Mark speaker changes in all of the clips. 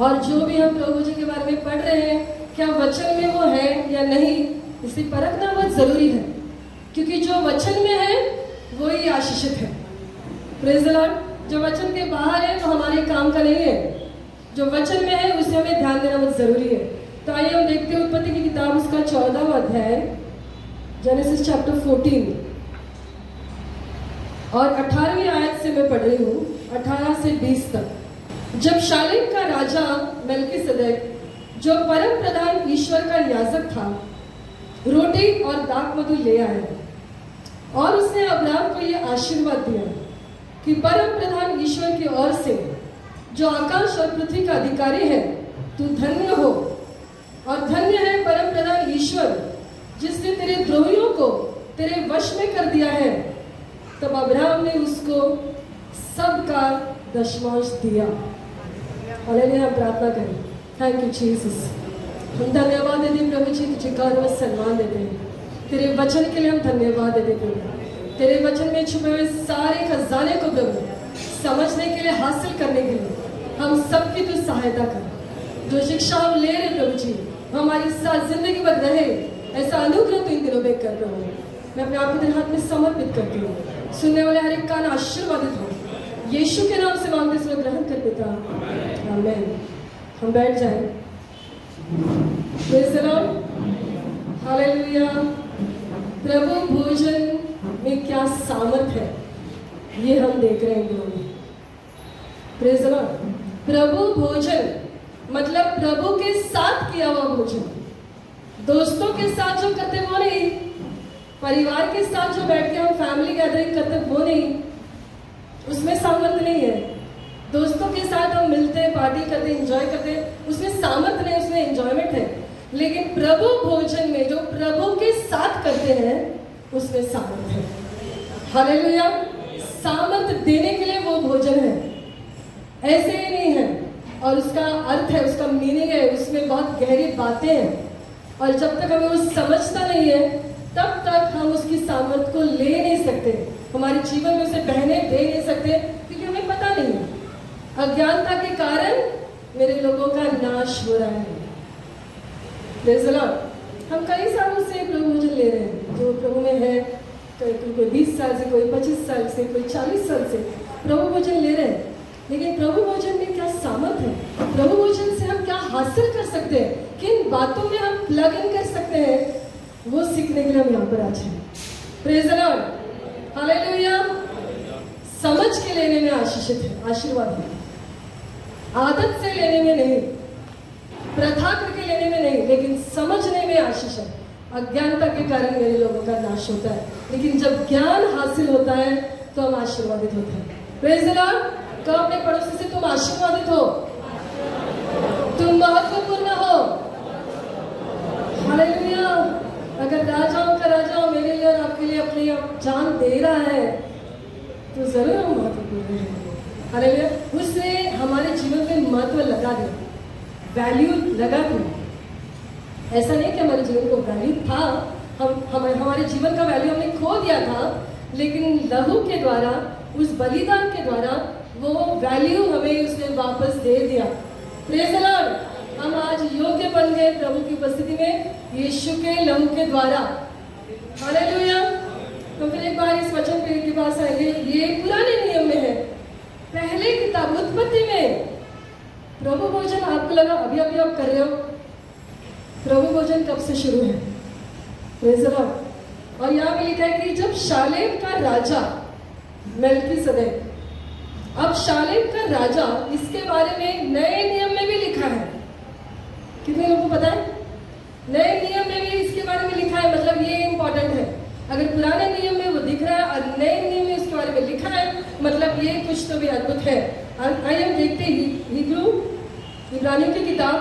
Speaker 1: और जो भी हम प्रभु जी के बारे में पढ़ रहे हैं, क्या वचन में वो है या नहीं, इसे परखना बहुत जरूरी है, क्योंकि जो वचन में है वो ही आशीषित है। Praise the Lord. जो वचन के बाहर है वो हमारे काम का नहीं है, जो वचन में है उसे हमें ध्यान देना बहुत जरूरी है। तो आइए हम देखते हैं उत्पत्ति की किताब, उसका 14वां अध्याय, जेनेसिस चैप्टर 14 और 18वीं आयत से मैं पढ़ रही हूँ, 18 से 20 तक। जब शालेम का राजा मेल्कीसेदेक, जो परम प्रधान ईश्वर का याजक था, रोटी और दाखमधु ले आया और उसने अब्राहम को यह आशीर्वाद दिया कि परम प्रधान ईश्वर की ओर से, जो आकाश और पृथ्वी का अधिकारी है, तू धन्य हो और धन्य है परम प्रधान ईश्वर, जिसने तेरे द्रोहियों को तेरे वश में कर दिया है। तब अब्राहम ने उसको सबका दशमांश दिया। हालेलुया। प्रार्थना करें। Thank you Jesus. हम धन्यवाद देते हैं प्रभु जी, तुझे गौरव व सम्मान देते हैं। तेरे वचन के लिए हम धन्यवाद देते हैं प्रभु। तेरे वचन में छुपे हुए सारे खजाने को प्रभु समझने के लिए, हासिल करने के लिए हम सबकी तू सहायता कर। जो शिक्षा हम ले रहे प्रभु जी, हमारी साथ जिंदगी भर रहे, ऐसा अनुग्रह तो इन दिनों में कर प्रभु। मैं अपने आप को तेरे हाथ में समर्पित करती हूँ। सुनने वाले हर एक कान आशीर्वादित हो। यीशु के नाम से मांगते इसमें ग्रहण कर पिता, आमीन। हम बैठ जाएं। Praise the Lord. हालेलुया। प्रभु भोजन में क्या सामर्थ है, ये हम देख रहे हैं दिनों में। Praise the lord. प्रभु भोजन मतलब प्रभु के साथ किया हुआ भोजन। दोस्तों के साथ जो करते वो नहीं, परिवार के साथ जो बैठ के हम फैमिली गैदरिंग करते वो नहीं, उसमें सामर्थ्य नहीं है। दोस्तों के साथ हम मिलते हैं, पार्टी करते, एंजॉय करते, उसमें सामर्थ्य नहीं, उसमें एंजॉयमेंट है। लेकिन प्रभु भोजन में जो प्रभु के साथ करते हैं, उसमें सामर्थ्य है। हालेलुया। सामर्थ्य देने के लिए वो भोजन है, ऐसे ही नहीं है। और उसका अर्थ है, उसका मीनिंग है, उसमें बहुत गहरी बातें हैं। और जब तक हमें वो समझता नहीं है, तब तक हम उसकी सामर्थ्य को ले नहीं सकते, हमारे जीवन में उसे बहने दे नहीं सकते, क्योंकि हमें पता नहीं है। अज्ञानता के कारण मेरे लोगों का नाश हो रहा है। Praise the Lord. हम कई सालों से प्रभु भोजन ले रहे हैं, जो प्रभु में है, कोई 20 साल से, कोई 25 साल से, कोई 40 साल से प्रभु भोजन ले रहे हैं। लेकिन प्रभु भोजन में क्या सामर्थ है, प्रभु भोजन से हम क्या हासिल कर सकते हैं, किन बातों में हम प्लग इन कर सकते हैं, वो सीखने के लिए हम यहाँ पर आज हैं। Praise the Lord. हालेलुया। समझ के लेने में आशीषित है, आशीर्वाद है। आदत से लेने में नहीं, प्रथा करके लेने में नहीं, लेकिन समझने में आशीष है। अज्ञानता के कारण मेरे लोगों का नाश होता है, लेकिन जब ज्ञान हासिल होता है तो हम आशीर्वादित होते हैं। Praise the Lord. तो अपने पड़ोसी से तुम आशीर्वादित हो, तुम महत्वपूर्ण हो। हालेलुया। अगर राजाओं का राजा मेरे लिए और आपके लिए अपनी जान दे रहा है, तो जरूर हम महत्वपूर्ण हैं। हालेलुया। उसने हमारे जीवन में महत्व लगा दिया, वैल्यू लगा दिया। ऐसा नहीं कि हमारे जीवन को वैल्यू था, हमारे जीवन का वैल्यू हमने खो दिया था, लेकिन लहू के द्वारा, उस बलिदान के द्वारा वो वैल्यू हमें उसने वापस दे दिया। Praise the Lord. हम आज योग्य बन गए प्रभु की उपस्थिति में, यीशु के लहू के द्वारा। हालेलुया। तो फिर एक बार इस वचन के पास आएंगे। ये पुराने नियम में है, पहले किताब उत्पत्ति में। प्रभु भोजन आपको लगा अभी अभी आप कर रहे हो, प्रभु भोजन कब से शुरू है? Praise the Lord. और यहाँ पे लिखा है कि जब शालेम का राजा मेल्कीसेदेक, अब शालेम का राजा, इसके बारे में नए नियम में भी लिखा है। कितने लोगों को पता है? नए नियम में भी इसके बारे में लिखा है, मतलब ये इंपॉर्टेंट है। अगर पुराने नियम में वो दिख रहा है और नए नियम में उसके बारे में लिखा है, मतलब ये कुछ तो भी अद्भुत है। आइए हम देखते हैं इब्रानियों की किताब,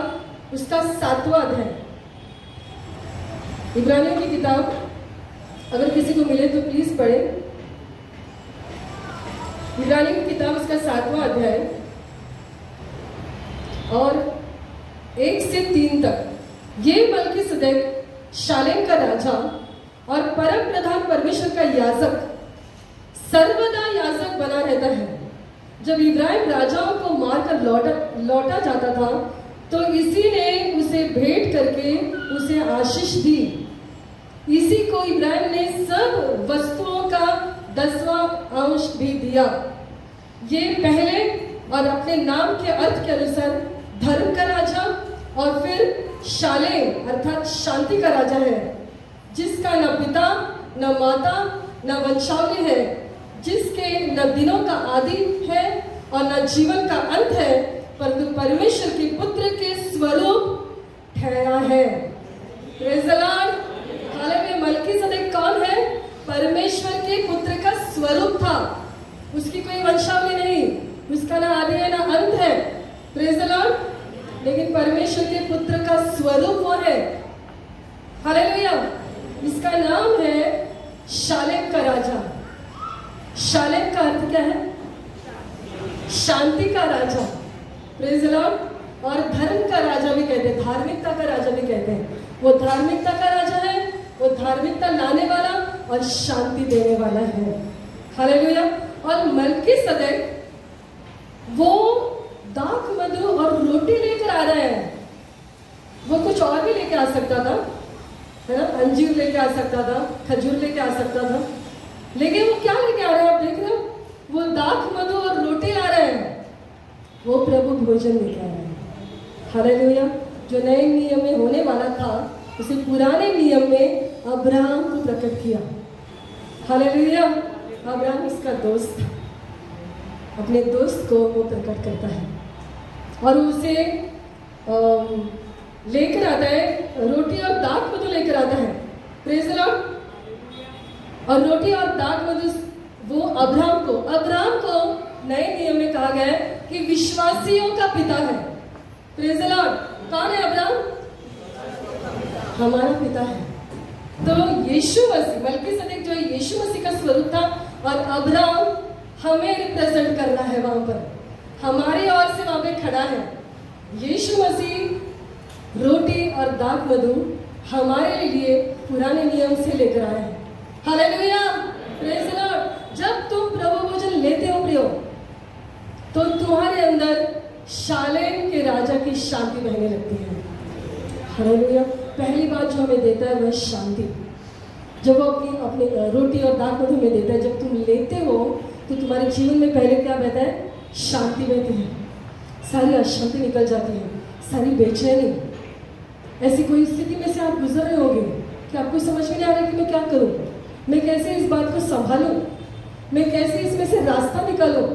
Speaker 1: उसका 7वां अध्याय। इब्रानियों की किताब अगर किसी को मिले तो प्लीज पढ़े। इब्रानियों की किताब उसका 7वां अध्याय और 1 से 3 तक। ये मेल्कीसेदेक शालेम का राजा और परम प्रधान परमेश्वर का याजक, सर्वदा याजक बना रहता है, जब इब्राहिम राजाओं को मारकर लौटा जाता था तो इसी ने उसे भेंट करके उसे आशीष दी। इसी को इब्राहिम ने सब वस्तुओं का 10वां अंश भी दिया। ये पहले और अपने नाम के अर्थ के अनुसार धर्म का राजा और फिर शालेम अर्थात शांति का राजा है, जिसका न पिता न माता न वंशावली है, जिसके न दिनों का आदि है और न जीवन का अंत है, परंतु परमेश्वर के पुत्र के स्वरूप ठहरा है। Praise the Lord. हालेलुया। मल्कीसदेक कौन है? परमेश्वर के पुत्र का स्वरूप था। उसकी कोई वंशावली नहीं, उसका ना आदि है ना अंत है। Praise the Lord. लेकिन परमेश्वर के पुत्र का स्वरूप वो है। हालेलुया। इसका नाम है शालेम का राजा। शालेम का अर्थ क्या है? शांति का राजा। Praise the Lord. और धर्म का राजा भी कहते हैं, धार्मिकता का राजा भी कहते हैं। वो धार्मिकता का राजा है, वो धार्मिकता लाने वाला और शांति देने वाला है। हालेलुया। और मल्कीसदेक वो दाख मधु और रोटी लेकर आ रहे हैं। वो कुछ और भी लेके आ सकता था, है ना? अंजीर लेके आ सकता था, खजूर लेके आ सकता था, लेकिन वो क्या लेके आ रहे हैं? आप देख रहे हो, वो दाख मधु और रोटी ला रहे हैं। वो प्रभु भोजन लेके आ रहे हैं। हालेलुया। जो नए नियम में होने वाला था उसे पुराने नियम में अब्राहम को प्रकट किया। हालेलुया। अब्राहम इसका दोस्त, अपने दोस्त को वो प्रकट करता है और उसे लेकर आता है, रोटी और दाख मधु लेकर आता है। Praise the Lord. और रोटी और दाख मधु वो अब्राहम को नए नियम में कहा गया है कि विश्वासियों का पिता है। Praise the Lord. कौन है अब्राहम? हमारा पिता है। तो यीशु मसीह, मल्कीसदेक जो यीशु मसीह का स्वरूप था, और अब्राहम हमें रिप्रेजेंट कर रहा है वहां पर, हमारी ओर से वहां पे खड़ा है। यीशु मसीह रोटी और दाख मधु हमारे लिए पुराने नियम से लेकर आए हैं। हालेलुया। Praise the Lord. जब तुम प्रभु भोजन लेते हो प्रियो, तो तुम्हारे अंदर शालेम के राजा की शांति बहने लगती है। हालेलुया। पहली बात जो हमें देता है वह शांति। जब वो अपने रोटी और दाख मधु में देता है, जब तुम लेते हो तो तुम्हारे जीवन में पहले क्या बहता है? शांति बहती है। सारी अशांति निकल जाती है, सारी बेचैनी। ऐसी कोई स्थिति में से आप गुजर रहे होंगे कि आपको समझ में नहीं आ रहा कि मैं क्या करूं, मैं कैसे इस बात को संभालूं, मैं कैसे इसमें से रास्ता निकालूं।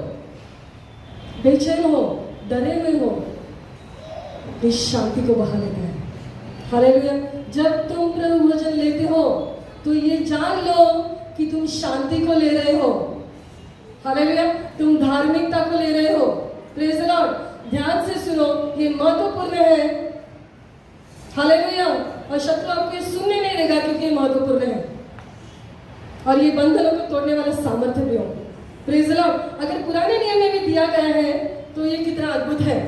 Speaker 1: बेचैन हो, डरे हुए हो, इस शांति को बहा लेता है। हालेलुया। जब तुम प्रभु भोजन लेते हो तो ये जान लो कि तुम शांति को ले रहे हो। हालेलुया। तुम धार्मिकता को ले रहे हो। Praise the Lord. ध्यान से सुनो, ये महत्वपूर्ण है। हालेलुया। और शत्रु आपको ये सुनने नहीं देगा क्योंकि ये महत्वपूर्ण है और ये बंधनों को तोड़ने वाला सामर्थ्य भी हो। Praise the Lord. अगर पुराने नियम में भी दिया गया है तो ये कितना अद्भुत है।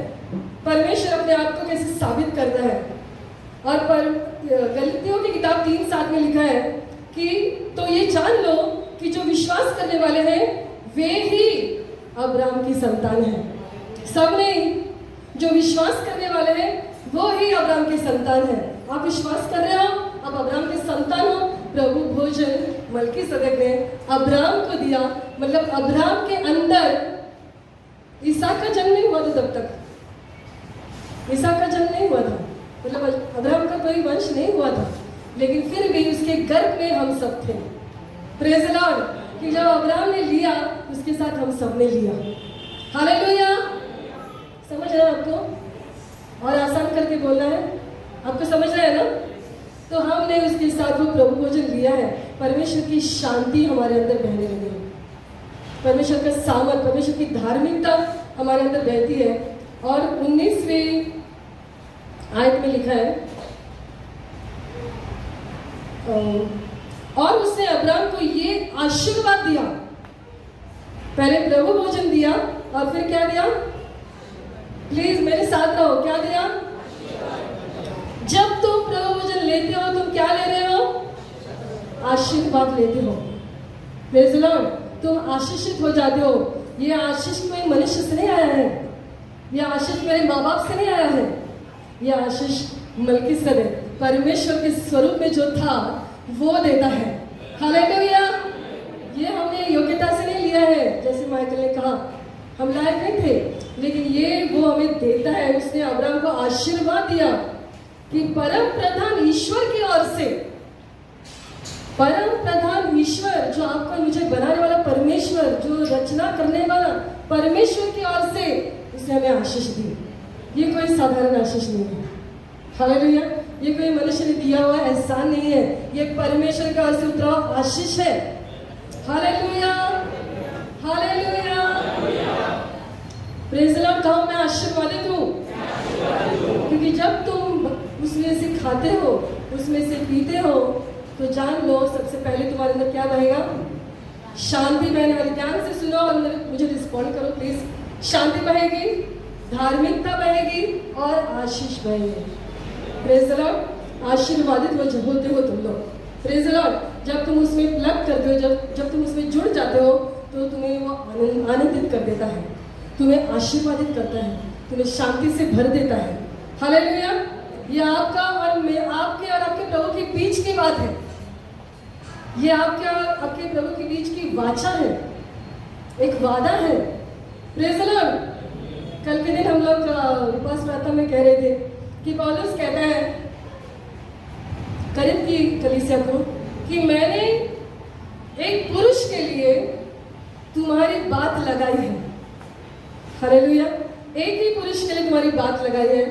Speaker 1: परमेश्वर अपने आप को कैसे साबित करता है। और पर गलतियों की किताब 3:7 में लिखा है कि तो ये जान लो कि जो विश्वास करने वाले हैं वे ही अब्राहम की संतान है। सब नहीं, जो विश्वास करने वाले हैं वो ही अब्राहम की संतान है। आप विश्वास कर रहे हो, आप अब्राहम के संतान हो। प्रभु भोजन मल्कीसदेक ने अब्राहम को दिया, मतलब अब्राहम के अंदर इसहाक का जन्म नहीं हुआ था तब तक। इसहाक का जन्म नहीं हुआ था, मतलब अब्राहम का कोई वंश नहीं हुआ था, लेकिन फिर भी उसके गर्भ में हम सब थे। Praise the Lord. कि जब अब्राहम ने लिया उसके साथ हम सब ने लिया। हालेलुया। समझ रहे हैं आपको? और आसान करके बोलना है, आपको समझ रहा है ना? तो हमने उसके साथ वो प्रभु भोजन लिया है। परमेश्वर की शांति हमारे अंदर बहने लगी है, परमेश्वर का सामर्थ, परमेश्वर की धार्मिकता हमारे अंदर बहती है। और 19वीं आयत में लिखा है, और उसने अब्राहम को ये आशीर्वाद दिया। पहले प्रभु भोजन दिया और फिर क्या दिया? प्लीज मेरे साथ रहो, क्या दिया? जब तुम प्रभु भोजन लेते हो तुम क्या ले रहे हो? आशीर्वाद लेते हो। Praise the Lord. तुम आशीषित हो जाते हो, ये आशीष कोई मनुष्य से नहीं आया है, ये आशीष मेरे माँ बाप से नहीं आया है, ये आशीष मलकीसदेक परमेश्वर के स्वरूप में जो था वो देता है। हालेलुया। ये हमने योग्यता से नहीं लिया है, जैसे माइकल ने कहा हम लायक नहीं थे, लेकिन ये वो हमें देता है। उसने अब्राहम को आशीर्वाद दिया कि परम प्रधान ईश्वर की ओर से, परम प्रधान ईश्वर जो आपको मुझे बनाने वाला परमेश्वर, जो रचना करने वाला परमेश्वर की ओर से उसने हमें आशीष दी। ये कोई साधारण आशीष नहीं है। हालेलुया। ये कोई मनुष्य ने दिया हुआ एहसान नहीं है, ये परमेश्वर का ओर से उतरा आशीष है। Hallelujah, hallelujah. Praise the Lord. कहो मैं आशीर्वादित हूँ, क्योंकि जब तुम उसमें से खाते हो, उसमें से पीते हो, तो जान लो सबसे पहले तुम्हारे अंदर क्या बहेगा? शांति बहने वाली। ध्यान से सुनो और मुझे रिस्पॉन्ड करो प्लीज। शांति बहेगी, धार्मिकता बहेगी और आशीष बहेगी। Praise the Lord. आशीर्वादित होते हो तुम लोग। Praise the Lord. जब तुम उसमें प्लग करते हो, जब तुम उसमें जुड़ जाते हो, तो तुम्हें वो आनंदित कर देता है, तुम्हें आशीर्वादित करता है, तुम्हें शांति से भर देता है। हालेलुया। ये आपका और आपके प्रभु के बीच की बात है। ये आपके प्रभु के बीच की वाचा है, एक वादा है। Praise the Lord. कल के दिन हम लोग उपास प्रार्थना में कह रहे थे कि पौलुस कहता है करिन्थ की कलीसिया को कि मैंने एक पुरुष के लिए तुम्हारी बात लगाई है। हालेलुया। एक ही पुरुष के लिए तुम्हारी बात लगाई है,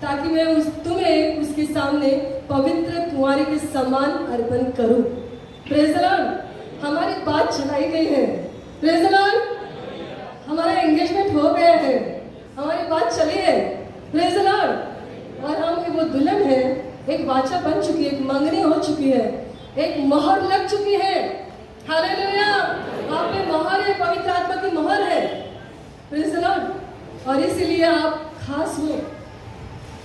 Speaker 1: ताकि मैं तुम्हें उसके सामने पवित्र कुंवारी के समान अर्पण करूं। Praise the Lord. हमारी बात चलाई गई है। Praise the Lord. हमारा एंगेजमेंट हो गया है, हमारी बात चली है। Praise the Lord. और हम वो दुल्हन है, एक वाचा बन चुकी है, एक मंगनी हो चुकी है, एक मोहर लग चुकी है। हालेलुया। आप पे मोहर है, पवित्र आत्मा की मोहर है। Praise the Lord. और इसीलिए आप खास हो।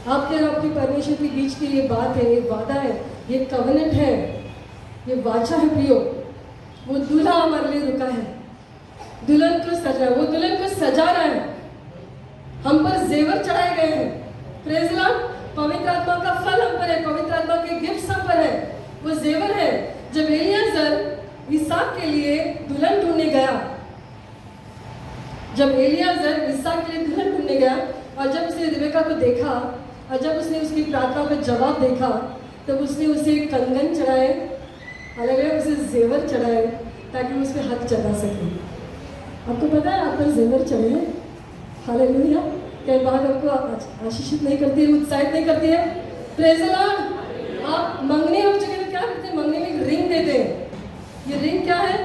Speaker 1: आपके और आपके परमेश्वर के बीच की ये बात है, ये वादा है, ये कवनेंट है, ये वाचा है प्रियो। वो दूल्हा हमारे लिए रुका है, दुल्हन को सजा, वो दुल्हन को सजा रहा है। हम पर जेवर चढ़ाए गए हैं। Praise the Lord. पवित्र आत्मा का फल हम पर है, पवित्र आत्मा के गिफ्ट्स हम पर है, वो जेवर है। जब एलियाजर इसहाक के लिए दुल्हन ढूंढने गया, जब एलियाजर इसहाक के लिए दुल्हन ढूंढने गया, और जब उसने रिबेका को देखा, और जब उसने उसकी प्रार्थना का जवाब देखा, तब उसने उसे कंगन चढ़ाए, हालेलुया, उसे जेवर चढ़ाए, ताकि उस पर हक जता सके। आपको पता है आप पर जेवर चढ़े हैं। हालेलुया। कई बार आपको आशीषित नहीं करती है, उत्साहित नहीं करती है। Praise the Lord. आप मंगनी हो चुके तो क्या करते हैं? मंगनी में एक रिंग देते हैं। ये रिंग क्या है?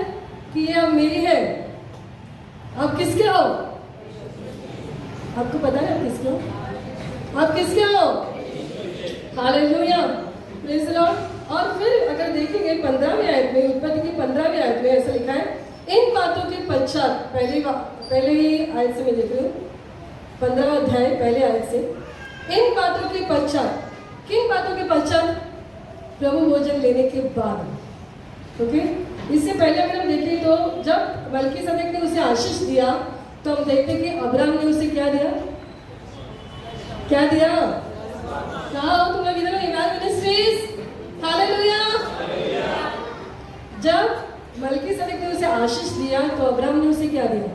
Speaker 1: कि ये अब मेरी है। आप किसके हो? आपको पता है आप किसके हो? आप किसके हो? हालेलुया। Praise the Lord. और फिर अगर देखेंगे 15वीं आयत में, उत्पत्ति की 15वीं आयत में ऐसा लिखा है, इन बातों के पश्चात, पहले ही आयत से मैं देख रही हूँ, 15वां अध्याय पहले आयत से, इन बातों के पश्चात, किन बातों के पश्चात? प्रभु भोजन लेने के बाद। ओके। इससे पहले अगर हम देखें तो जब मलकीसदेक ने उसे आशीष दिया, तो हम देखते हैं कि अब्राहम ने उसे क्या दिया? क्या दिया? कहा हो तुम लोग इधर? इमैन मिनिस्ट्रीज। हालेलुया। जब मलकीसदेक ने उसे आशीष दिया, तो अब्राहम ने उसे क्या दिया?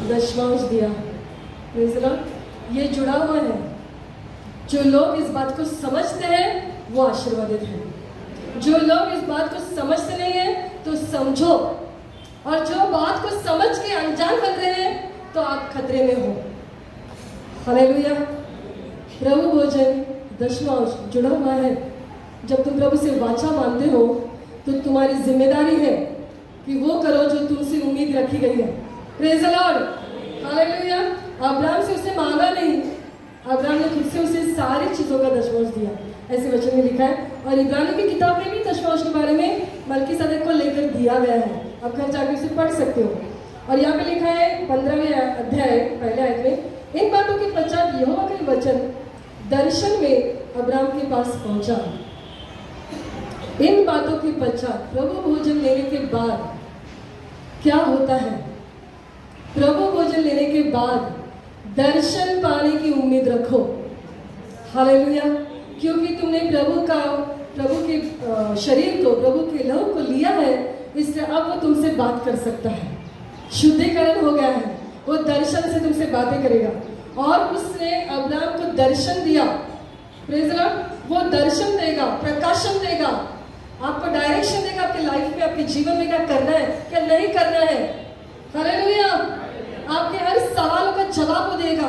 Speaker 1: दशमांश दिया। Praise the Lord. ये जुड़ा हुआ है। जो लोग इस बात को समझते हैं वो आशीर्वादित हैं। जो लोग इस बात को समझते नहीं है तो समझो, और जो बात को समझ के अनजान बन रहे हैं तो आप खतरे में हो। हालेलुया। प्रभु भोजन दशमांश जुड़ा हुआ है। जब तुम प्रभु से वाचा मानते हो तो तुम्हारी जिम्मेदारी है कि वो करो जो तुमसे उम्मीद रखी गई है। Praise the Lord. Hallelujah. Abraham से उसने मांगा नहीं, अब्राहम ने खुद से उसे सारी चीज़ों का दशमांश दिया, ऐसे वचन में लिखा है। और इब्रानियों की किताब में भी दशमांश के बारे में मलकीसदेक को लेकर दिया गया है। आप घर जाकर उसे पढ़ सकते हो। और यहाँ पे लिखा है 15वें अध्याय पहले आयत में, इन बातों के पश्चात यहोवा का वचन दर्शन में अब्राहम के पास पहुंचा। इन बातों के पश्चात, प्रभु भोजन लेने के बाद क्या होता है? प्रभु भोजन लेने के बाद दर्शन पाने की उम्मीद रखो। हालेलुया। क्योंकि तुमने प्रभु के शरीर को, प्रभु के लहू को लिया है, इसलिए अब वो तुमसे बात कर सकता है। शुद्धिकरण हो गया है, वो दर्शन से तुमसे बातें करेगा। और उसने अब्राहम को दर्शन दिया। Praise the Lord. वो दर्शन देगा, प्रकाशन देगा, आपको डायरेक्शन देगा आपके लाइफ में, आपके जीवन में क्या करना है, क्या नहीं करना है। हालेलुया। आपके हर सवालों का जवाब वो देगा,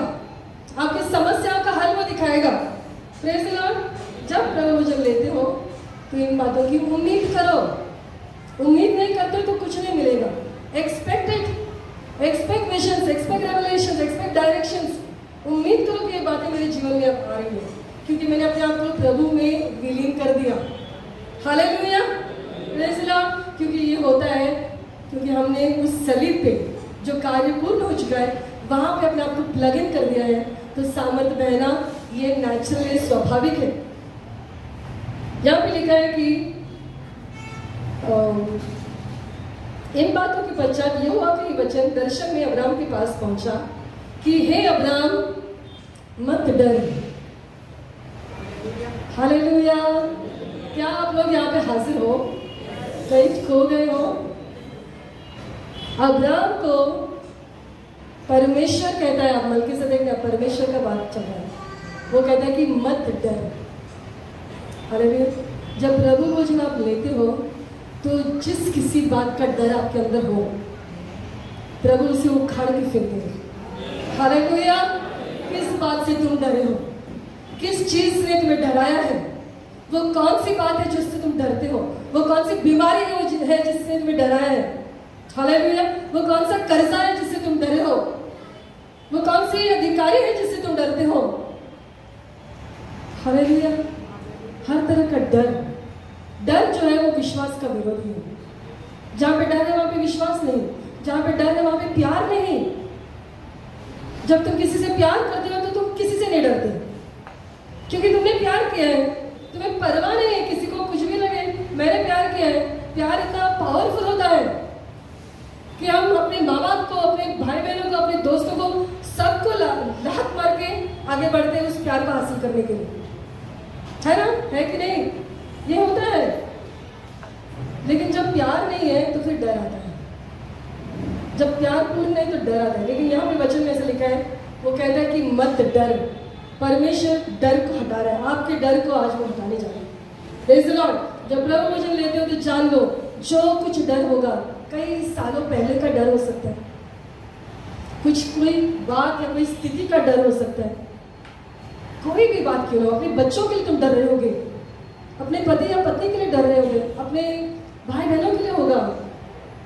Speaker 1: आपकी समस्याओं का हल वो दिखाएगा। Praise the Lord. जब प्रभु भोजन लेते हो तो इन बातों की उम्मीद करो। उम्मीद नहीं करते तो कुछ नहीं मिलेगा। Expect visions, expect revelations, expect directions. उम्मीद करो कि ये बातें मेरे जीवन में अब आ रही है, क्योंकि मैंने अपने आप को प्रभु में विलीन कर दिया। हालेलुया। Praise the Lord. क्योंकि ये होता है क्योंकि हमने उस सलीब पे जो कार्य पूर्ण हो चुका है वहां पे अपने आप को प्लग इन कर दिया है। तो सामर्थ बहना ये नेचुरल है, स्वाभाविक है। यहाँ पे लिखा है कि इन बातों के पश्चात यहोवा का ये वचन दर्शन में अब्राहम के पास पहुंचा कि हे अब्राहम मत डर। हालेलुया। क्या आप लोग यहाँ पे हाजिर हो? कहीं खो गए हो? अब्राहम को परमेश्वर कहता है, आप मलकीसेदेक ने परमेश्वर का बात चल रहा है, वो कहता है कि मत डर। हालेलुया। जब प्रभु भोजन आप लेते हो तो जिस किसी बात का डर आपके अंदर हो, प्रभु उसे उखाड़ के फेंक देंगे। हालेलुया। किस बात से तुम डरे हो? किस चीज ने तुम्हें डराया है? वो कौन सी बात है जिससे तुम डरते हो? वो कौन सी बीमारी है जिससे तुम्हें डराया है? हालेलुया। वो कौन सा कर्जा है जिससे तुम डरे हो? वो कौन सी अधिकारी है जिससे तुम डरते हो? हालेलुया। हर तरह का डर जो है वो विश्वास का विरोधी है। जहां पे डर है वहां पे विश्वास नहीं, जहां पे डर है वहां पे प्यार नहीं। जब तुम किसी से प्यार करते हो तो तुम किसी से नहीं डरते, क्योंकि तुमने प्यार किया है। तुम्हें परवाह नहीं है किसी को कुछ भी लगे, मैंने प्यार किया है। प्यार इतना पावरफुल होता है कि हम अपने माँ बाप को, अपने भाई बहनों को, अपने दोस्तों को, सबको लात मार के आगे बढ़ते हैं उस प्यार को हासिल करने के लिए, है ना? है कि नहीं? ये होता है। लेकिन जब प्यार नहीं है तो फिर डर आता है। जब प्यार पूर्ण नहीं तो डर आता है। लेकिन यहाँ पे वचन में ऐसा लिखा है, वो कहता है कि मत डर। परमेश्वर डर को हटा रहा है, आपके डर को आज वो हटाने जा रहा है। Praise the Lord. जब प्रभु भोजन लेते हो तो जान लो, जो कुछ डर होगा कई सालों पहले का डर हो सकता है, कोई बात या कोई स्थिति का डर हो सकता है, कोई भी बात क्यों ना हो। अपने बच्चों के लिए तुम डर रहे होगे, अपने पति या पत्नी के लिए डर रहे होगे, अपने भाई बहनों के लिए होगा,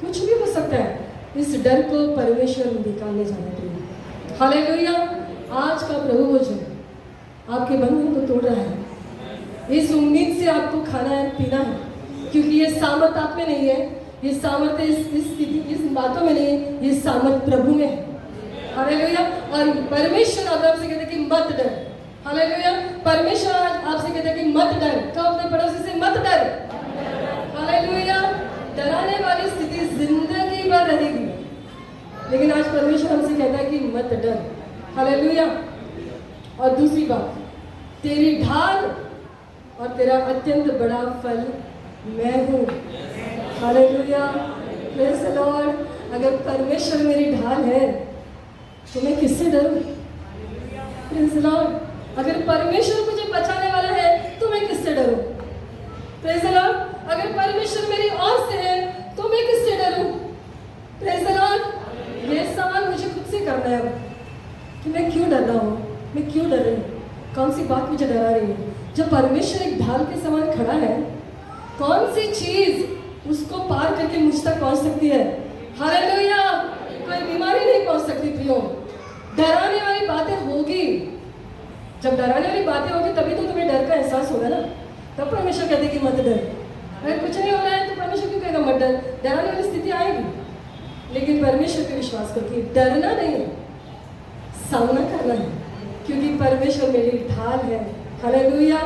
Speaker 1: कुछ भी हो सकता है। इस डर को परमेश्वर निकालने जाने के लिए। हालेलुया। आज का प्रभु भोजन आपके बंधन को तोड़ रहा है। इस उम्मीद से आपको खाना है, पीना है, क्योंकि ये सामर्थ आप में नहीं है, ये सामर्थ इस बातों में नहीं है, ये सामर्थ प्रभु में है। हालेलुया। और परमेश्वर आपसे कहते हैं कि मत डर। हालेलुया। परमेश्वर आज आपसे कहते हैं कि मत डर। कहो अपने पड़ोसी से मत डर। हालेलुया। डराने वाली स्थिति जिंदगी भर रहेगी, लेकिन आज परमेश्वर हमसे कहता है कि मत डर। हालेलुया। और दूसरी बात, तेरी ढाल और तेरा अत्यंत बड़ा फल मैं हूँ। हालेलुया। Praise the Lord. अगर परमेश्वर मेरी ढाल है तो मैं किससे डरूं? Praise the Lord. अगर परमेश्वर मुझे बचाने वाला है तो मैं किससे डरूं? Praise the Lord. अगर परमेश्वर मेरी ओर से है तो मैं किससे डरूं? Praise the Lord. ये सवाल मुझे खुद से करना है कि मैं क्यों डर रहा हूँ, मैं क्यों डर रही हूँ, कौन सी बात मुझे डरा रही है। जब परमेश्वर एक ढाल के समान खड़ा है, कौन सी चीज उसको पार करके मुझ तक पहुंच सकती है? हालेलुया। कोई बीमारी नहीं पहुंच सकती प्रियो। डराने वाली बातें होगी, जब डराने वाली बातें होगी तभी तो तुम्हें डर का एहसास होगा ना। तब परमेश्वर कहते कि मत डर। अगर कुछ नहीं हो रहा है तो परमेश्वर क्यों कहेगा मत डर? डराने वाली स्थिति आएगी, लेकिन परमेश्वर पे विश्वास करके डरना नहीं है, सामना करना है, क्योंकि परमेश्वर मेरी ढाल है। हालेलुया।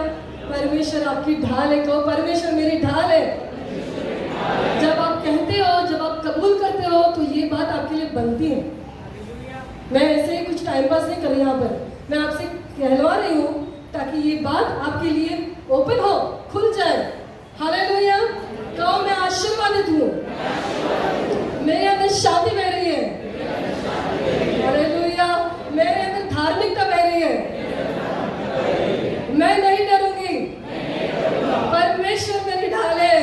Speaker 1: परमेश्वर आपकी ढाल है। कहो परमेश्वर मेरी ढाल है। जब आप कहते हो, जब आप कबूल करते हो तो ये बात आपके लिए बनती है। मैं ऐसे ही कुछ टाइम पास नहीं कर रही यहाँ पर, मैं आपसे कहलवा रही हूँ ताकि ये बात आपके लिए ओपन हो, खुल जाए। हालेलुया। कहो मैं आशीर्वादित हूँ, मेरे अंदर शांति बह रही है। हालेलुया। मेरे अंदर धार्मिकता बह रही है। मैं नहीं डरूंगी, परमेश्वर मेरी ढाल है।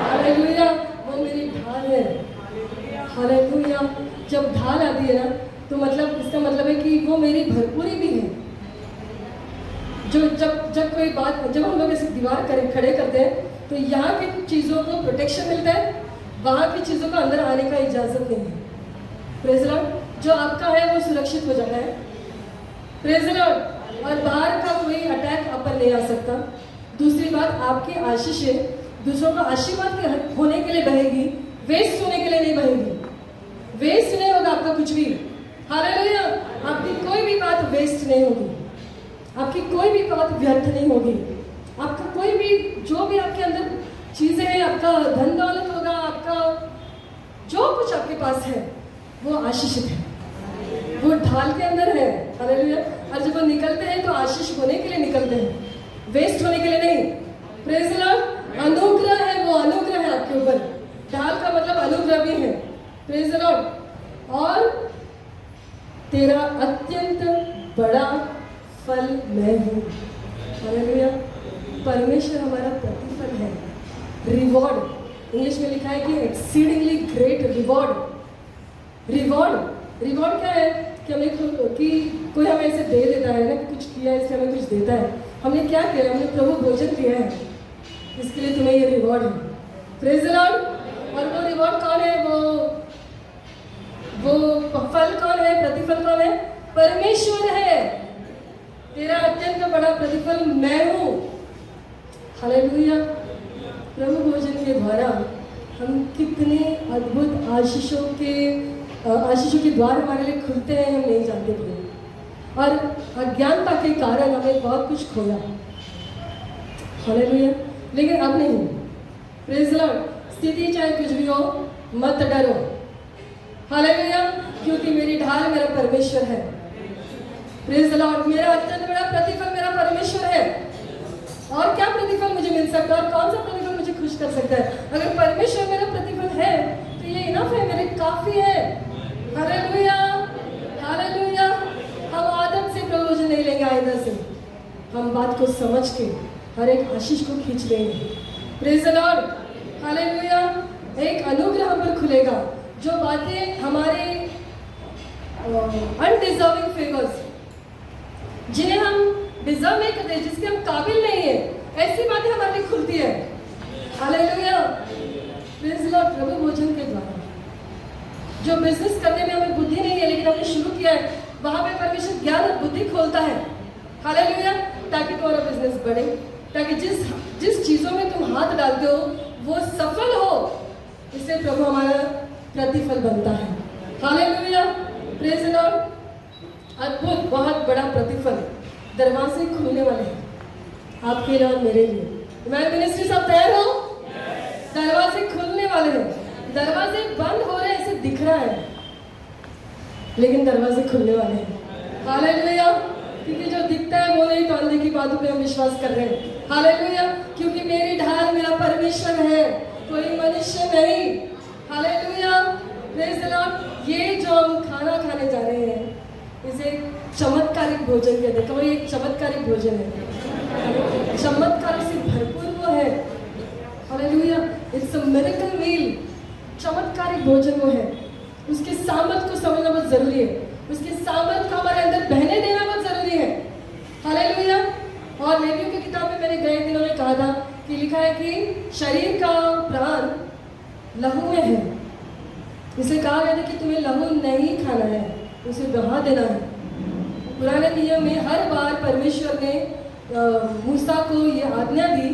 Speaker 1: हालेलुया। वो मेरी ढाल है। हालेलुया। जब ढाल आती है ना तो मतलब इसका मतलब है कि वो मेरी भरपूरी भी है। जो जब कोई बात, जब हम लोग ऐसे दीवार खड़े करते हैं तो यहाँ की चीज़ों को प्रोटेक्शन मिलता है, वहाँ की चीज़ों को अंदर आने का इजाज़त नहीं है। Praise the Lord. जो आपका है वो सुरक्षित हो जाता है। Praise the Lord. और बाहर का कोई अटैक आप पर नहीं आ सकता। दूसरी बात, आपकी आशीषें दूसरों का आशीर्वाद होने के लिए बहेगी, वेस्ट होने के लिए नहीं बहेगी। वेस्ट नहीं होगा आपका कुछ भी। हालेलुया। आपकी कोई भी बात वेस्ट नहीं होगी, आपकी कोई भी बात व्यर्थ नहीं होगी। आपका कोई भी, जो भी आपके अंदर चीज़ें हैं, आपका धन दौलत होगा, आपका जो कुछ आपके पास है वो आशीषित है, वो ढाल के अंदर है। हालेलुया। और जब वो निकलते हैं तो आशीष होने के लिए निकलते हैं, वेस्ट होने के लिए नहीं। Praise the Lord. अनुग्रह है, वो अनुग्रह है आपके ऊपर। ढाल का मतलब अनुग्रह भी है। Praise the Lord. और तेरा अत्यंत बड़ा फल मैं हूँ। हालेलुया। परमेश्वर हमारा प्रतिफल है, रिवॉर्ड। इंग्लिश में लिखा है कि एक्सीडिंगली ग्रेट रिवॉर्ड। रिवॉर्ड क्या है कि हमें कि कोई हमें ऐसे दे देता है ना, कुछ किया है इसलिए हमें कुछ देता है। हमने क्या किया? हमने प्रभु भोजन किया है, इसके लिए तुम्हें ये रिवॉर्ड है। Praise the Lord. और वो रिवॉर्ड कौन है? वो फल कौन है? प्रतिफल कौन है? परमेश्वर है। तेरा अत्यंत बड़ा प्रतिफल मैं हूँ। हालेलुया। प्रभु भोजन के द्वारा हम कितने अद्भुत आशीषों के द्वार हमारे लिए खुलते हैं, हम नहीं जानते थे। और अज्ञानता के कारण हमें बहुत कुछ खोया। हालेलुया। लेकिन अब नहीं। Praise the Lord. स्थिति चाहे कुछ भी हो, मत डरो। हालेलुया। क्योंकि मेरी ढाल मेरा परमेश्वर है। Praise the Lord. मेरा अत्यंत बड़ा प्रतिफल मेरा परमेश्वर है। और क्या प्रतिफल मुझे मिल सकता है? और कौन सा प्रतिफल मुझे खुश कर सकता है? अगर परमेश्वर मेरा प्रतिफल है तो ये इनफ है, मेरे काफी है। हालेलुया। हालेलुया। हम आदत से प्रभु भोजन नहीं लेंगे, आइंदा से हम बात को समझ के हर एक आशीष को खींच लेंगे। Praise the Lord. हालेलुया। एक अनुग्रह हम पर खुलेगा। जो बातें हमारे अनडिजर्विंग फेवर्स, जिन्हें हम डिजर्व नहीं करते, जिसके हम काबिल नहीं है, ऐसी बातें हमारे लिए खुलती है। हालेलुया। Praise the lord. प्रभु भोजन के द्वारा जो बिजनेस करने में हमें बुद्धि नहीं है लेकिन हमने शुरू किया है, वहां पे परमेश्वर ज्ञान और बुद्धि खोलता है। हालेलुया। ताकि तुम्हारा बिजनेस बढ़े, ताकि जिस चीजों में तुम हाथ डालते हो वो सफल हो। इससे प्रभु हमारा प्रतिफल बनता है। हालेलुया। Praise the Lord. अद्भुत, बहुत बड़ा प्रतिफल दरवाजे खुलने वाले हैं आपके लिए और मेरे लिए। मैं मिनिस्ट्री सब तैयार हो? दरवाजे खुलने वाले हैं। दरवाजे बंद हो रहे हैं, ऐसे दिख रहा है, लेकिन दरवाजे खुलने वाले हैं। हालेलुया। क्योंकि जो दिखता है वो नहीं, तो अंधे की बातों पे हम विश्वास कर रहे हैं। हालेलुया। क्योंकि मेरी ढाल मेरा परमेश्वर है, कोई मनुष्य नहीं। हालेलुया। Praise the Lord. ये जो हम खाना खाने जा रहे हैं इसे चमत्कारिक भोजन कहते हैं। कभी एक चमत्कारिक भोजन है, चमत्कार से भरपूर वो है। हालेलुया। इट्स अ मिरेकल मील। चमत्कारिक भोजन वो है। उसके सामर्थ को समझना बहुत जरूरी है, उसके सामर्थ को हमारे अंदर बहने देना बहुत जरूरी है। हालेलुया। और लेवियों की किताब में मैंने गए दिनों में कहा था कि लिखा है कि शरीर का प्राण लहू में है। इसे कहा गया था कि तुम्हें लहू नहीं खाना है, उसे बहा देना है। पुराने नियम में हर बार परमेश्वर ने मूसा को ये आज्ञा दी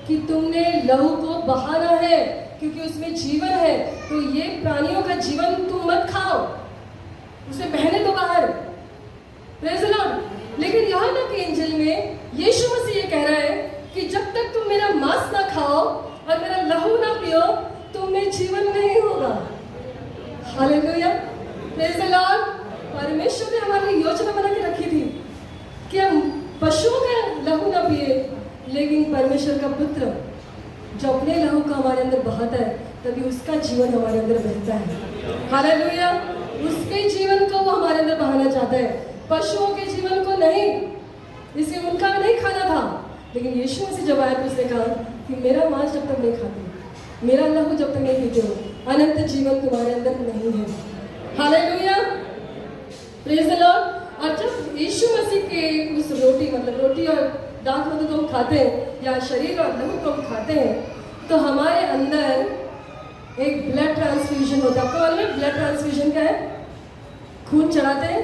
Speaker 1: कि तुमने लहू को बहाना है, क्योंकि उसमें जीवन है। तो ये प्राणियों का जीवन तुम मत खाओ, उसे बहने दो बाहर। Praise the Lord. लेकिन यहाँ तक इंजिल में यीशु मसीह ये कह रहा है कि जब तक तुम मेरा मांस ना खाओ और मेरा लहू ना पियो, तुम में जीवन नहीं होगा। हालेलुया। Praise the Lord. परमेश्वर ने हमारे लिए योजना बना के रखी थी कि हम पशुओं का लहू ना पिए, लेकिन परमेश्वर का पुत्र जो अपने लहू का हमारे अंदर बहाता है, तभी उसका जीवन हमारे अंदर बहता है। हालेलुया। उसके जीवन को वो हमारे अंदर बहाना चाहता है, पशुओं के जीवन को नहीं। इसलिए उनका नहीं खाना था, लेकिन यीशु मसीह जब आया तो उसने कहा कि मेरा मांस जब तक नहीं खाते, मेरा लहू जब तक नहीं पीते हो, अनंत जीवन तुम्हारे अंदर नहीं है। Hallelujah, praise the Lord. और जब यीशु मसीह के उस रोटी, मतलब रोटी और दाख को हम खाते हैं या शरीर और लहू को हम खाते हैं, तो हमारे अंदर एक ब्लड ट्रांसफ्यूजन होता है। आपको मालूम है ब्लड ट्रांसफ्यूजन क्या है? खून चढ़ाते हैं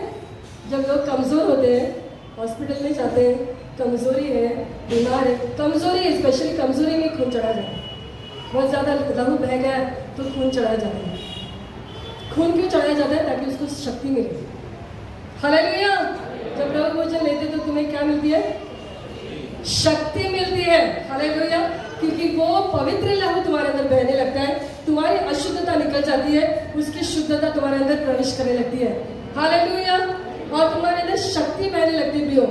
Speaker 1: जब लोग कमज़ोर होते हैं, हॉस्पिटल में जाते हैं, कमज़ोरी है, बीमार है, कमज़ोरी है, स्पेशली कमज़ोरी में खून चढ़ा जाए, बहुत ज़्यादा लहू बह गया तो खून चढ़ाया जाता है। खून क्यों चढ़ाया जाता है? ताकि उसको शक्ति मिले। हालेलुया। जब प्रभु भोजन लेते तो तुम्हें क्या मिलती है? शक्ति मिलती है। हालेलुया। क्योंकि वो पवित्र लहू तुम्हारे अंदर बहने लगता है, तुम्हारी अशुद्धता निकल जाती है, उसकी शुद्धता तुम्हारे अंदर प्रवेश करने लगती है। हालेलुया। और तुम्हारे अंदर शक्ति बहने लगती है।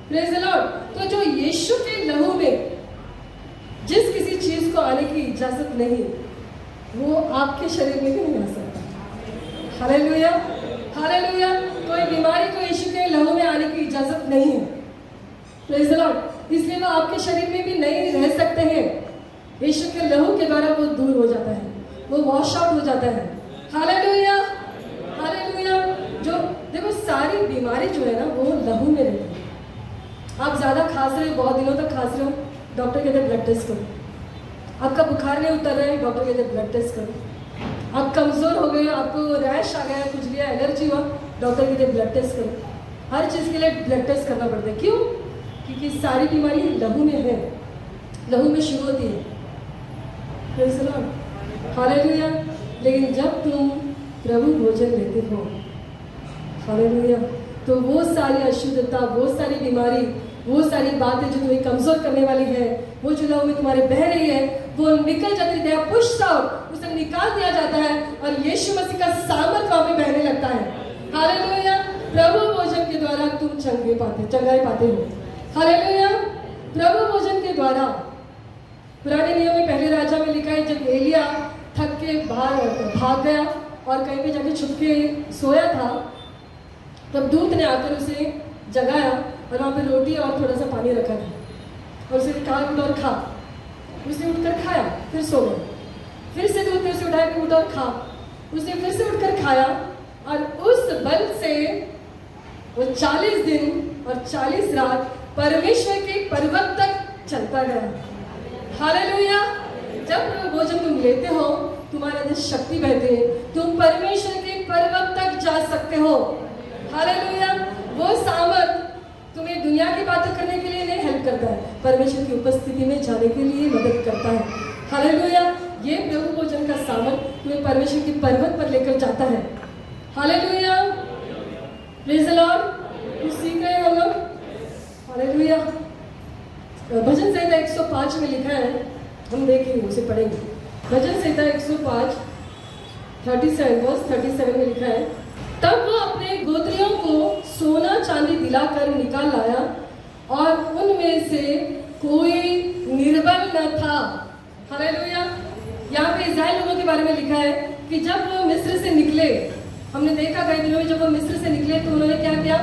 Speaker 1: Praise the Lord. तो जो यीशु के लहू में जिस किसी चीज को आने की इजाजत नहीं, वो आपके शरीर में भी नहीं आ सकता। Hallelujah, hallelujah. कोई बीमारी को यीशु के लहू में आने की इजाजत नहीं है। Praise the Lord. इसलिए वो आपके शरीर में भी नहीं रह सकते हैं। यीशु के लहू के द्वारा वो दूर हो जाता है, वो वॉश आउट हो जाता है। Hallelujah, hallelujah. जो देखो सारी बीमारी जो है ना वो लहू में रहती है। आप ज्यादा खांस रहे हो, बहुत दिनों तक खांस रहे हो, डॉक्टर कहते हैं ब्लड टेस्ट करो। आपका बुखार नहीं उतर रहा है, डॉक्टर कहते हैं ब्लड टेस्ट करो। आप कमजोर हो गए, आपको रैश आ गया, कुछ लिया, एलर्जी हुआ, डॉक्टर कहते हैं ब्लड टेस्ट करो। हर चीज़ के लिए ब्लड टेस्ट करना पड़ता है। क्यों? क्योंकि सारी बीमारी लहू में है, लहू में शुरू होती है। Praise the Lord, hallelujah. लेकिन जब तुम प्रभु भोजन लेते हो, हालेलुया, तो वो सारी अशुद्धता, वो सारी बीमारी, वो सारी बातें जो तुम्हें कमजोर करने वाली है, वो जो लहू में तुम्हारे बह रही है, वो निकल जाती है, पुश आउट, उसे निकाल दिया जाता है और यीशु मसीह का सामर्थ वहां पे बहने लगता है। हालेलुया। प्रभु भोजन के द्वारा तुम चंगाई पाते हो। हालेलुया। प्रभु भोजन के द्वारा पुराने नियम में पहले राजा में लिखा है, जब एलिया थक के बाहर भाग गया और कहीं पे जाके छुप के सोया था, तब दूत ने आकर उसे जगाया और वहाँ पे रोटी और थोड़ा सा पानी रखा था और उसे कहा उठ और खा। उसने उठकर खाया, फिर सो गया। फिर से दूत ने उसे उठाया कि उठ और खा। उसने फिर से उठकर खाया और उस बल से वो 40 दिन और 40 रात परमेश्वर के पर्वत तक चलता गया। हालेलुया। जब भोजन तुम लेते हो, तुम्हारे अंदर शक्ति बहती है, तुम परमेश्वर के पर्वत तक जा सकते हो। हालेलुया। वो सामर्थ तुम्हें दुनिया की बातें करने के लिए नहीं हेल्प करता है, परमेश्वर की उपस्थिति में जाने के लिए मदद करता है। हालेलुया। ये प्रभु भोजन का सामर्थ तुम्हें परमेश्वर के पर्वत पर लेकर जाता है। Hallelujah, praise the Lord. कुछ सीख रहे हैं हम लोग। हालेलुया। भजन संहिता 105 में लिखा है, हम देखेंगे, उसे पढ़ेंगे। भजन संहिता 105 37 में लिखा है, तब वो अपने गोत्रियों को सोना चांदी दिलाकर निकाल लाया और उनमें से कोई निर्बल न था। हालेलुया। यहाँ पे इस्राएल लोगों के बारे में लिखा है कि जब वो मिस्र से निकले, हमने देखा कई दिनों में, जब वो मिस्र से निकले तो उन्होंने क्या किया?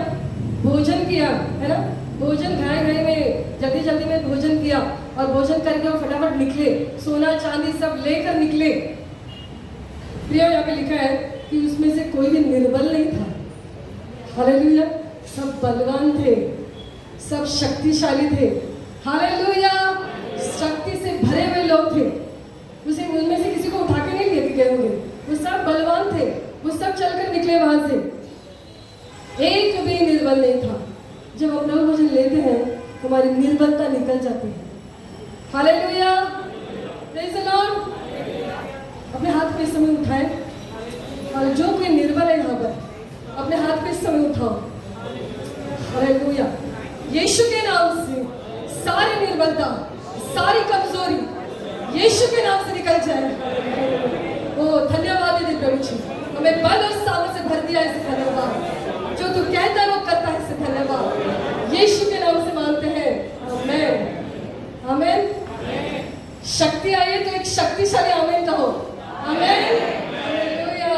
Speaker 1: भोजन किया, है ना। भोजन घाय में जल्दी में भोजन किया और भोजन करके वो फटाफट निकले, सोना चांदी सब लेकर निकले। प्रिय, यहाँ पे लिखा है कि उसमें से कोई भी निर्बल नहीं था। हालेलुया। सब बलवान थे, सब शक्तिशाली थे। हालेलुया। शक्ति से भरे हुए लोग थे। उसे उनमें से किसी को उठा के नहीं लेके गए होंगे, वो सब बलवान थे, वो सब चलकर निकले वहां से, एक भी निर्बल नहीं था। जब हम प्रभु भोजन लेते हैं, हमारी निर्बलता निकल जाती है। Hallelujah, praise the Lord. अपने हाथ पे इस समय उठाएं और जो कोई निर्बल है यहाँ पर, अपने हाथ पे इस समय उठाओ। हालेलुया। यीशु के नाम से सारी निर्बलता, सारी कमजोरी यीशु के नाम से निकल जाए। ओ धन्यवाद दे प्रभु जी, हमें बल और सामर्थ से भर दिया इस धन्यवाद। जो तू कहता है वो करता है, इससे धन्यवाद। यीशु के नाम से मांगते हैं, आमेन आमेन। शक्ति आई है तो एक शक्तिशाली आमेन कहो, amen hallelujah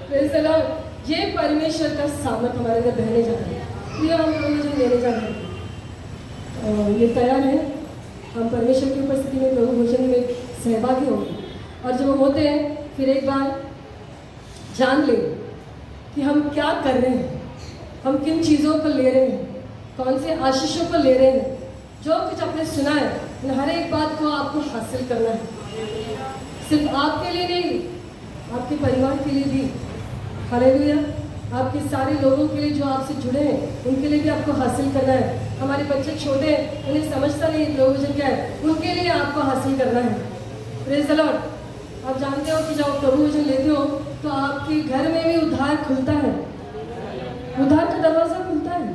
Speaker 1: praise the Lord. ये परमेश्वर का सामर्थ हमारे अंदर बहने जा रहा है। ये हम प्रभु लेने जा रहे हैं, ये तैयार है। हम परमेश्वर की उपस्थिति में प्रभु भोजन में सहभागी होंगे। और जब हम होते हैं फिर एक बार जान ले कि हम क्या कर रहे हैं, हम किन चीज़ों को ले रहे हैं, कौन से आशीषों को ले रहे हैं। जो कुछ आपने सुना है इन हर एक बात को आपको हासिल करना है, सिर्फ आपके लिए नहीं, आपके परिवार के लिए भी, हालेलुया, आपके सारे लोगों के लिए जो आपसे जुड़े हैं उनके लिए भी आपको हासिल करना है। हमारे बच्चे छोटे हैं, उन्हें समझता नहीं प्रभु क्या है, उनके लिए आपको हासिल करना है। Praise the Lord. आप जानते हो कि जब आप प्रभु वचन लेते हो तो आपके घर में भी उद्धार खुलता है, उद्धार का दरवाजा खुलता है,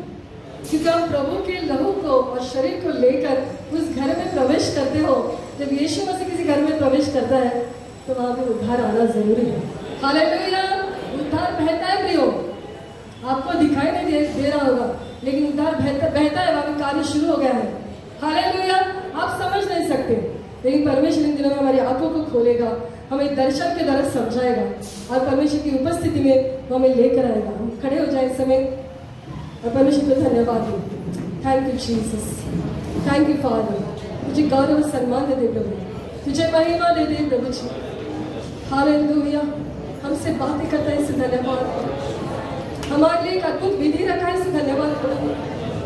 Speaker 1: क्योंकि आप प्रभु के लहू को और शरीर को लेकर उस घर में प्रवेश करते हो। जब यीशु मसीह किसी घर में प्रवेश करता है तो वहाँ पे उद्धार आना जरूरी है। हालेलुया, उद्धार बहता है प्रियो, आपको दिखाई नहीं दे रहा होगा, लेकिन उद्धार बहता है, वहाँ पे कार्य शुरू हो गया है। हालेलुया, आप समझ नहीं सकते, लेकिन परमेश्वर इन दिनों में हमारी आंखों को खोलेगा, हमें दर्शन के द्वारा समझाएगा और परमेश्वर की उपस्थिति में वो हमें लेकर आएगा। हम खड़े हो जाए इस समय और परमेश्वर को धन्यवाद दें। Thank you Jesus, thank you father. तुझे गौरव और सम्मान दे दे प्रभु, तुझे महिमा दे दे प्रभु जी। हालेलुया, हमसे बातें करता है इससे धन्यवाद। हमारे लिए एक अद्भुत विधि रखा है इससे धन्यवाद प्रभु,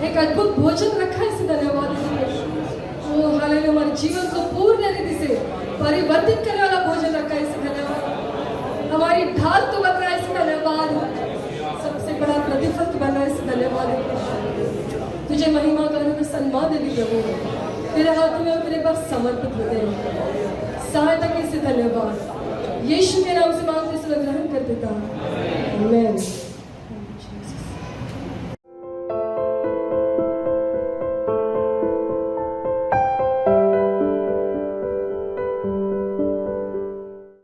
Speaker 1: एक अद्भुत भोजन रखा है इससे धन्यवाद। वो हालेलुया, हमारे जीवन को पूर्ण रीति से परिवर्तित करने वाला भोजन रखा है इससे धन्यवाद। हमारी ढाल तो बन रहा है इससे धन्यवाद, सबसे बड़ा प्रतिफल तो बन रहा है इससे धन्यवाद। तुझे महिमा गौरव सम्मान दे दी प्रभु, तेरे हाथों में तेरे पास समर्पित होते हैं। सहायता के इससे धन्यवाद, यीशु के नाम से मांगते ग्रहण कर देता हूं, आमीन।